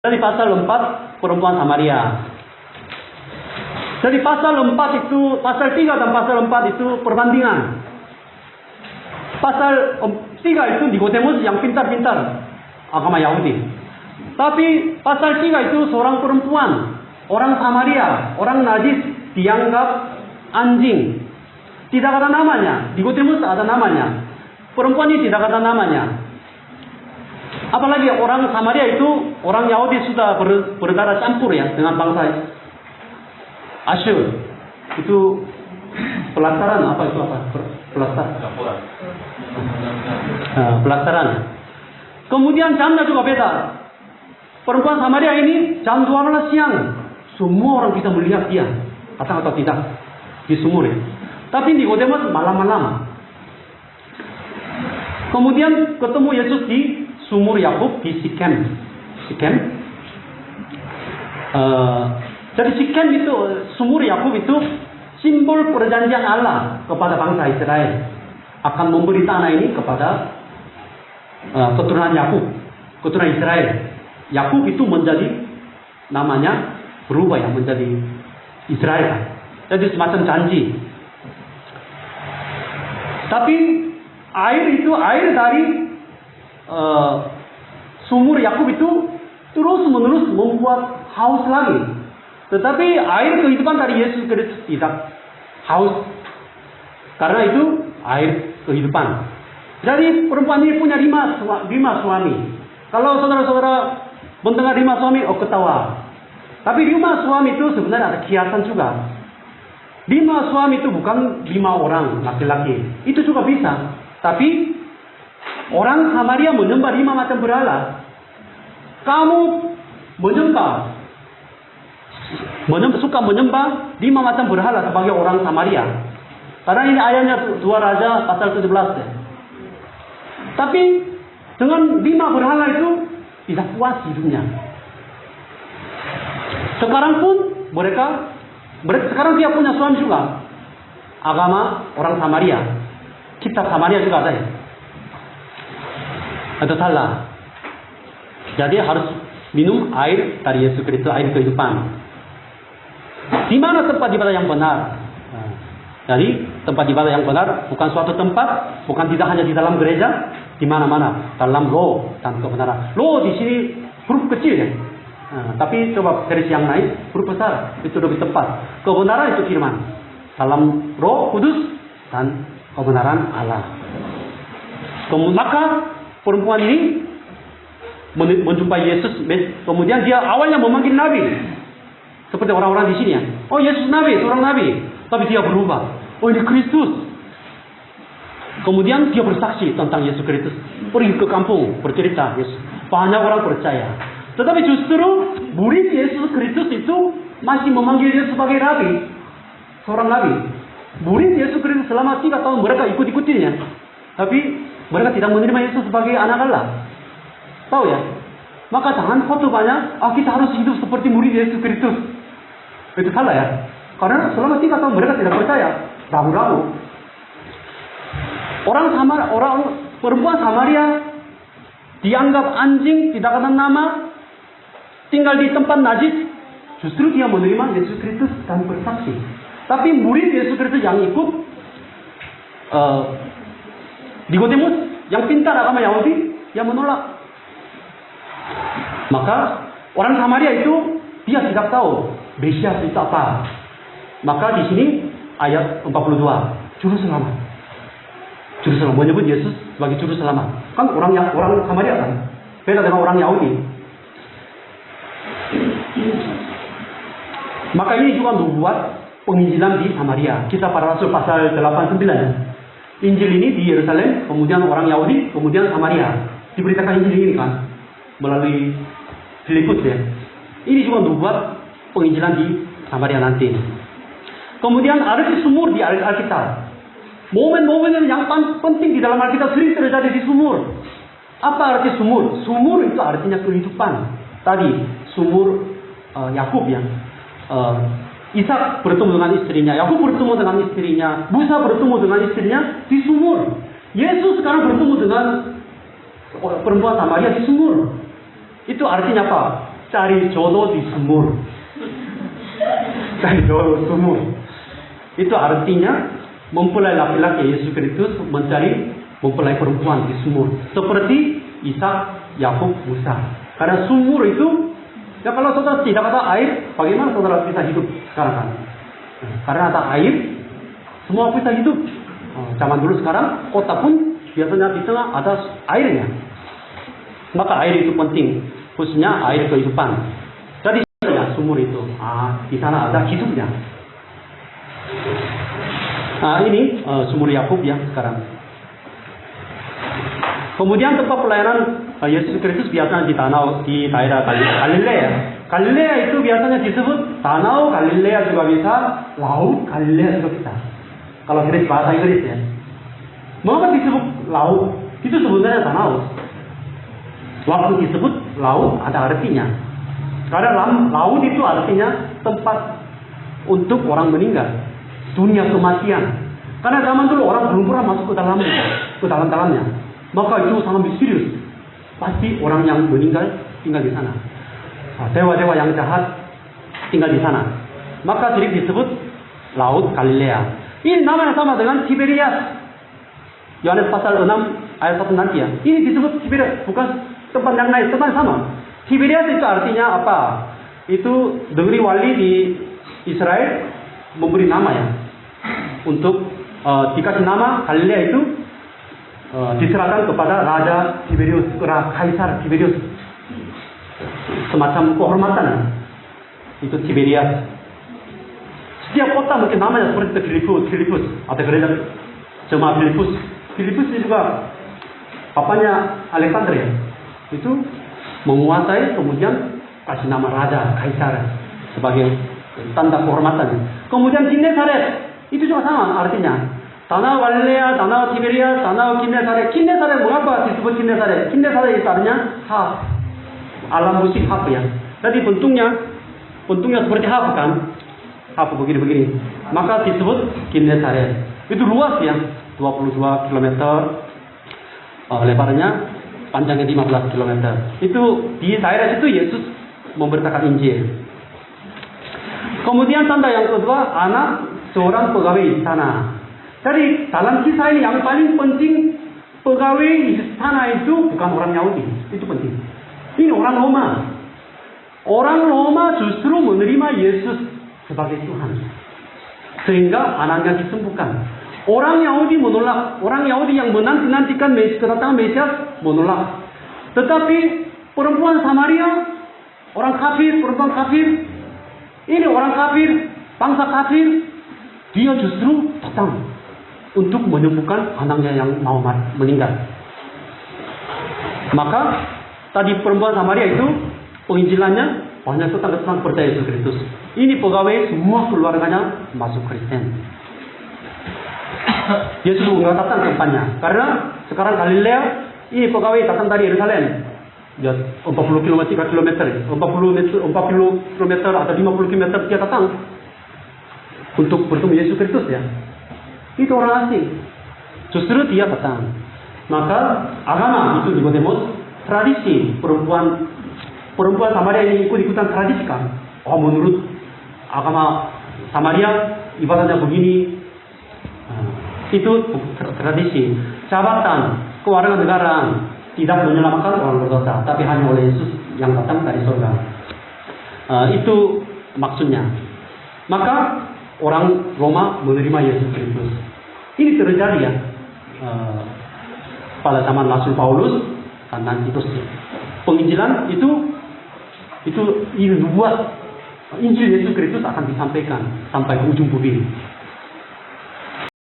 Dari pasal 4 perempuan Samaria. Jadi pasal 4 itu, pasal 3 dan pasal 4 itu perbandingan. Pasal 3 itu Nikodemus yang pintar-pintar agama Yahudi. Tapi pasal 3 itu seorang perempuan, orang Samaria, orang najis, dianggap anjing. Tidak ada namanya. Nikodemus ada namanya. Perempuan ini tidak ada namanya. Apalagi orang Samaria itu, orang Yahudi sudah berdarah campur ya dengan bangsa Asyur. Itu pelaksanaan apa itu apa? Pelaksanaan. Kemudian jamnya juga beda. Perempuan Samaria ini jam 12 siang. Semua orang bisa melihat dia. Atau tidak. Di sumur ya. Tapi Nikodemus malam-malam. Kemudian ketemu Yesus di sumur Yakub di Sikem. Jadi Sikem itu, sumur Yakub itu simbol perjanjian Allah kepada bangsa Israel. Akan memberi tanah ini kepada keturunan Yakub, keturunan Israel. Yakub itu menjadi namanya berubah ya menjadi Israel. Jadi semacam janji. Tapi air itu air dari sumur Yakub itu terus-menerus membuat haus lagi. Tetapi air kehidupan dari Yesus Kristus tidak haus. Karena itu air kehidupan. Jadi perempuan ini punya lima suami. Kalau saudara-saudara mendengar 5 suami, ketawa. Tapi 5 suami itu sebenarnya ada kiasan juga. 5 suami itu bukan 5 orang laki-laki. Itu juga bisa. Tapi orang Samaria menyembah 5 macam berhala. Kamu suka menyembah 5 macam berhala sebagai orang Samaria. Karena ini ayatnya 2 Raja pasal 17. Tapi dengan 5 berhala itu tidak puas hidupnya. Sekarang pun sekarang dia punya suami juga. Agama orang Samaria. Kitab Samaria juga ada ya. Itu salah. Jadi harus minum air dari Yesus Kristus, air kehidupan. Di mana tempat ibadah yang benar? Jadi tempat ibadah yang benar bukan suatu tempat, bukan tidak hanya di dalam gereja, di mana-mana, dalam roh dan kebenaran. Roh di sini huruf kecil ya. Tapi coba garis yang naik huruf besar, itu lebih tepat. Kebenaran itu firman. Dalam roh kudus dan kebenaran Allah. Maka perempuan ini menjumpai Yesus, kemudian dia awalnya memanggil Nabi, seperti orang-orang di sini ya. Oh Yesus Nabi, seorang Nabi, tapi dia berubah. Oh ini Kristus. Kemudian dia bersaksi tentang Yesus Kristus, pergi ke kampung bercerita Yesus. Banyak orang percaya. Tetapi justru murid Yesus Kristus itu masih memanggil dia sebagai Nabi, seorang Nabi. Murid Yesus Kristus selama 3 tahun mereka ikut-ikutinya, tapi mereka tidak menerima Yesus sebagai anak Allah. Tahu ya? Maka jangan foto banyak, kita harus hidup seperti murid Yesus Kristus. Itu salah ya. Karena selama 3 tahun mereka tidak percaya. Ragu-ragu. Orang perempuan Samaria dianggap anjing, tidak ada nama, tinggal di tempat najis. Justru dia menerima Yesus Kristus dan bersaksi. Tapi murid Yesus Kristus yang ikut Nikodemus yang pintar agama Yahudi, yang menolak. Maka orang Samaria itu dia tidak tahu Mesias itu apa. Maka di sini ayat 42, juru selamat. Juru selamat menyebut Yesus sebagai juru selamat. Kan orang Samaria kan beda dengan orang Yahudi. Maka ini juga membuat penginjilan di Samaria. Kisah Para Rasul pasal 89. Injil ini di Yerusalem, kemudian orang Yahudi, kemudian Samaria. Diberitakan Injil ini kan melalui Filipus ya. Ini juga membuat penginjilan di Samaria nanti. Kemudian arti sumur di Alkitab. Momen-momen yang penting di dalam Alkitab sering terjadi di sumur. Apa arti sumur? Sumur itu artinya kehidupan. Tadi sumur Yakub yang Ishak bertemu dengan istrinya, Yakub bertemu dengan istrinya, Musa bertemu dengan istrinya di sumur. Yesus sekarang bertemu dengan perempuan Samaria di sumur. Itu artinya apa? cari jodoh di sumur. Cari jodoh sumur. Itu artinya mempelai laki-laki Yesus Kristus mempelai perempuan di sumur. Seperti Ishak, Yakub, Musa. Karena sumur itu, ya kalau saudara tidak ada air, bagaimana saudara bisa hidup sekarang kan? Karena ada air, semua bisa hidup. Zaman dulu sekarang, kota pun biasanya di tengah ada airnya. Maka air itu penting, khususnya air kehidupan. Jadi ya, sumur itu, di sana ada hidupnya. Ini sumur Yakub ya sekarang. Kemudian tempat pelayanan Yesus Kristus biasanya di daerah Galilea. Galilea itu biasanya disebut Danau Galilea juga bisa, Laut Galilea juga bisa. Kalau Inggris bahasa Inggris ya. Mengapa disebut laut? Itu sebenarnya danau. Waktu disebut laut ada artinya. Karena laut itu artinya tempat untuk orang meninggal, dunia kematian. Karena zaman dulu orang belum pernah masuk ke dalamnya. Maka itu sangat misterius. Pasti orang yang meninggal tinggal di sana. Dewa-dewa yang jahat tinggal di sana. Maka jadi disebut Laut Galilea. Ini namanya sama dengan Tiberias. Yohanes pasal 6 ayat 1 nanti ya. Ini disebut Tiberias, bukan tempat yang lain, tempat sama. Tiberias itu artinya apa? Itu negeri wali di Israel memberi nama ya. Untuk dikasih nama Galilea itu diserahkan kepada Raja Tiberius, Kaisar Tiberius. Semacam kehormatan. Itu Tiberias. Setiap kota mungkin namanya seperti Filipus atau gereja jemaat Filipus. Filipus juga papanya Alexander ya. Itu menguasai, kemudian kasih nama Raja Kaisar sebagai tanda kehormatan. Kemudian Genesaret itu juga sama artinya. Danau Galilea, Danau Tiberias, Danau Genesaret. Genesaret mengapa disebut Genesaret? Genesaret itu artinya harp, alam musik harp ya. Jadi bentuknya seperti harp kan? Harp begini-begini. Maka disebut Genesaret. Itu luas ya, 22 km lebarnya, panjangnya 15 km. Itu di daerah itu Yesus memberitakan Injil. Kemudian tanda yang kedua, anak seorang pegawai istana. Jadi dalam kisah ini yang paling penting, pegawai istana itu bukan orang Yahudi, itu penting. Ini orang Roma. Orang Roma justru menerima Yesus sebagai Tuhan, sehingga anaknya disembuhkan. Orang Yahudi menolak. Orang Yahudi yang menanti-nantikan kedatangan Mesias menolak. Tetapi perempuan Samaria, orang kafir, perempuan kafir, ini orang kafir, bangsa kafir, dia justru datang untuk menyembuhkan anaknya yang mau meninggal. Maka tadi perempuan Samaria itu penginjilannya banyak tetangga-tetangga percaya Yesus Kristus. Ini pegawai semua keluarganya masuk Kristen. Yesus mengatakan tempatnya. Karena sekarang Galilea, ini pegawai datang dari Yerusalem. Ya, 40 km, 40 km atau 50 km dia datang untuk bertemu Yesus Kristus ya. Itu orang asing. Justru dia datang. Maka agama itu Nikodemus, tradisi perempuan Samaria ini ikut-ikutan tradisi kan. Oh, menurut agama Samaria ibadahnya begini. Itu tradisi. Jabatan kewarganegaraan tidak menyelamatkan orang berdosa, tapi hanya oleh Yesus yang datang dari surga. Itu maksudnya. Maka orang Roma menerima Yesus Kristus. Ini terjadi ya pada zaman Rasul Paulus dan Titus. Penginjilan itu dibuat. Injil Yesus Kristus akan disampaikan sampai ujung bumi.